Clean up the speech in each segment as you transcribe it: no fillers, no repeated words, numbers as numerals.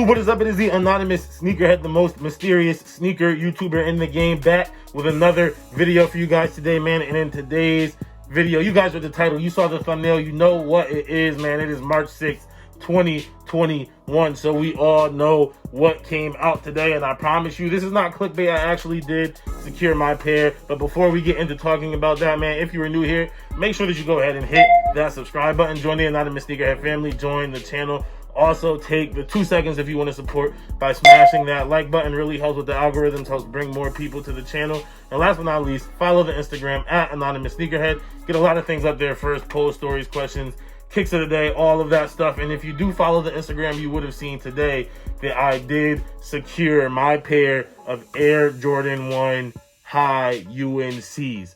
YouTube, what is up? It is the anonymous Sneakerhead, the most mysterious sneaker YouTuber in the game, back with another video for you guys today, man. And in today's video, you guys read the title, you saw the thumbnail, you know what it is, man. It is March 6th, 2021. So we all know what came out today, and I promise you, this is not clickbait. I actually did secure my pair. But before we get into talking about that, man, if you are new here, make sure that you go ahead and hit that subscribe button. Join the anonymous Sneakerhead family. Join the channel. Also, take the 2 seconds if you want to support by smashing that like button. Really helps with the algorithms, helps bring more people to the channel. And last but not least, follow the Instagram at anonymous Sneakerhead. Get a lot of things up there first, post stories, questions, kicks of the day, all of that stuff. And if you do follow the Instagram, you would have seen today that I did secure my pair of Air Jordan 1 High UNCs.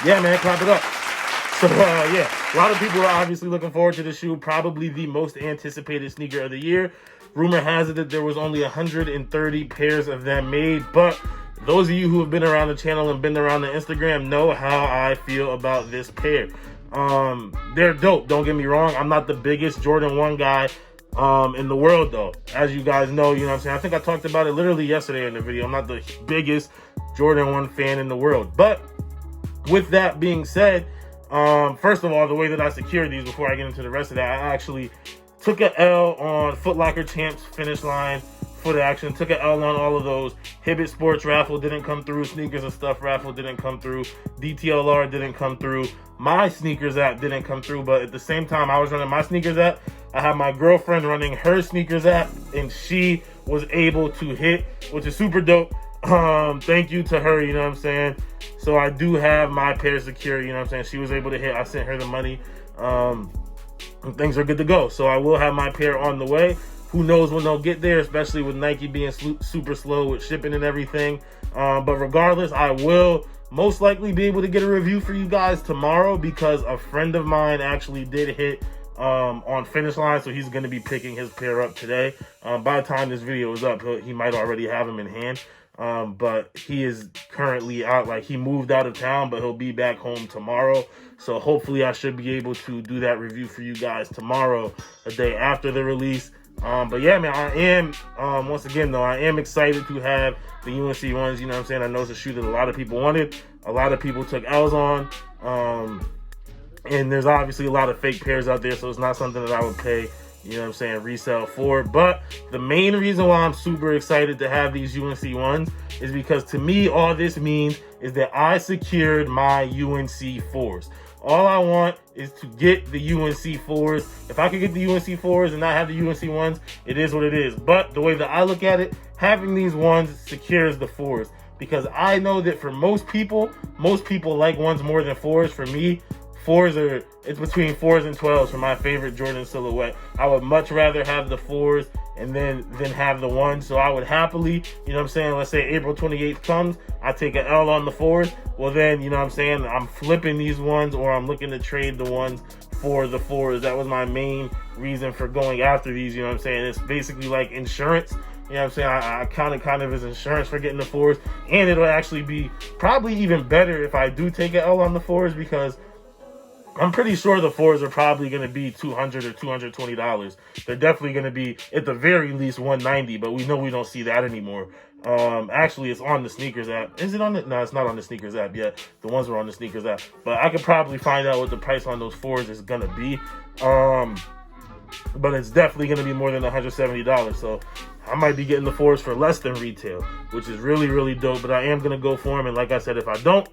Yeah, man, clap it up. So, yeah, a lot of people are obviously looking forward to the shoe, probably the most anticipated sneaker of the year. Rumor has it that there was only 130 pairs of them made, but those of you who have been around the channel and been around the Instagram know how I feel about this pair. They're dope, don't get me wrong. I'm not the biggest Jordan 1 guy in the world, though. As you guys know, you know what I'm saying? I think I talked about it literally yesterday in the video. I'm not the biggest Jordan 1 fan in the world. But with that being said, first of all, the way that I secured these, before I get into the rest of that, I actually took an L on Foot Locker Champs Finish Line Foot Action, took an L on all of those. Hibbett Sports raffle didn't come through. Sneakers and Stuff raffle didn't come through. DTLR didn't come through. My Sneakers app didn't come through, but at the same time I was running my Sneakers app, I had my girlfriend running her Sneakers app, and she was able to hit, which is super dope. Thank you to her, you know what I'm saying? So I do have my pair secure, you know what I'm saying? She was able to hit, I sent her the money, and things are good to go. So I will have my pair on the way. Who knows when they'll get there, especially with Nike being super slow with shipping and everything. But regardless, I will most likely be able to get a review for you guys tomorrow, because a friend of mine actually did hit on Finish Line, so he's going to be picking his pair up today. By the time this video is up, he might already have them in hand. But he is currently out, like he moved out of town, but he'll be back home tomorrow. So hopefully I should be able to do that review for you guys tomorrow, a day after the release. But yeah, man, I am, once again though, I am excited to have the UNC ones, you know what I'm saying? I know it's a shoe that a lot of people wanted, a lot of people took L's on, and there's obviously a lot of fake pairs out there, so it's not something that I would pay, you know what I'm saying, resale for. But the main reason why I'm super excited to have these UNC ones is because, to me, all this means is that I secured my UNC 4s. All I want is to get the UNC 4s. If I could get the UNC 4s and not have the UNC ones, it is what it is. But the way that I look at it, having these ones secures the 4s. Because I know that for most people like ones more than 4s. For me, 4s are, it's between 4s and 12s for my favorite Jordan silhouette. I would much rather have the 4s and then have the 1s. So I would happily, you know what I'm saying, let's say April 28th comes, I take an L on the 4s. Well then, you know what I'm saying, I'm flipping these ones, or I'm looking to trade the 1s for the 4s. That was my main reason for going after these, you know what I'm saying. It's basically like insurance. You know what I'm saying? I count it kind of as insurance for getting the 4s. And it'll actually be probably even better if I do take an L on the 4s, because I'm pretty sure the 4s are probably going to be $200 or $220. They're definitely going to be, at the very least, $190, but we know we don't see that anymore. Actually, it's on the Sneakers app. Is it on the? No, it's not on the Sneakers app yet. The ones are on the Sneakers app. But I could probably find out what the price on those 4s is going to be. But it's definitely going to be more than $170. So I might be getting the 4s for less than retail, which is really, really dope. But I am going to go for them. And like I said, if I don't,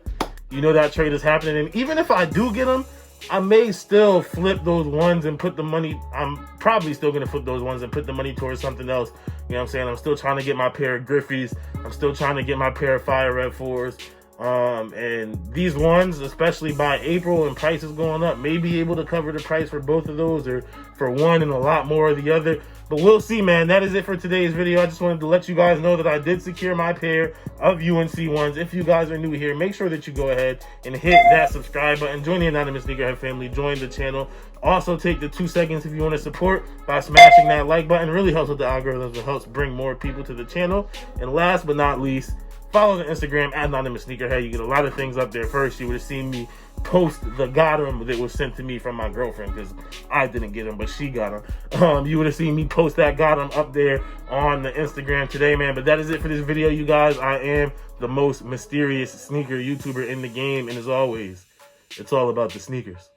you know that trade is happening. And even if I do get them, I may still flip those ones and put the money, I'm probably still going to flip those ones and put the money towards something else. You know what I'm saying? I'm still trying to get my pair of Griffeys. I'm still trying to get my pair of Fire Red 4s. And these ones, especially by April and prices going up, may be able to cover the price for both of those, or for one and a lot more of the other. But we'll see, man. That is it for today's video. I just wanted to let you guys know that I did secure my pair of UNC ones. If you guys are new here, make sure that you go ahead and hit that subscribe button. Join the anonymous Sneakerhead family. Join the channel. Also, take the 2 seconds if you want to support by smashing that like button. It really helps with the algorithms. It helps bring more people to the channel. And last but not least, follow the Instagram at anonymous Sneakerhead. You get a lot of things up there. First, you would have seen me post the got 'em that was sent to me from my girlfriend, because I didn't get them, but she got them. You would have seen me post that got 'em up there on the Instagram today, man. But that is it for this video, you guys. I am the most mysterious sneaker YouTuber in the game, and as always, it's all about the sneakers.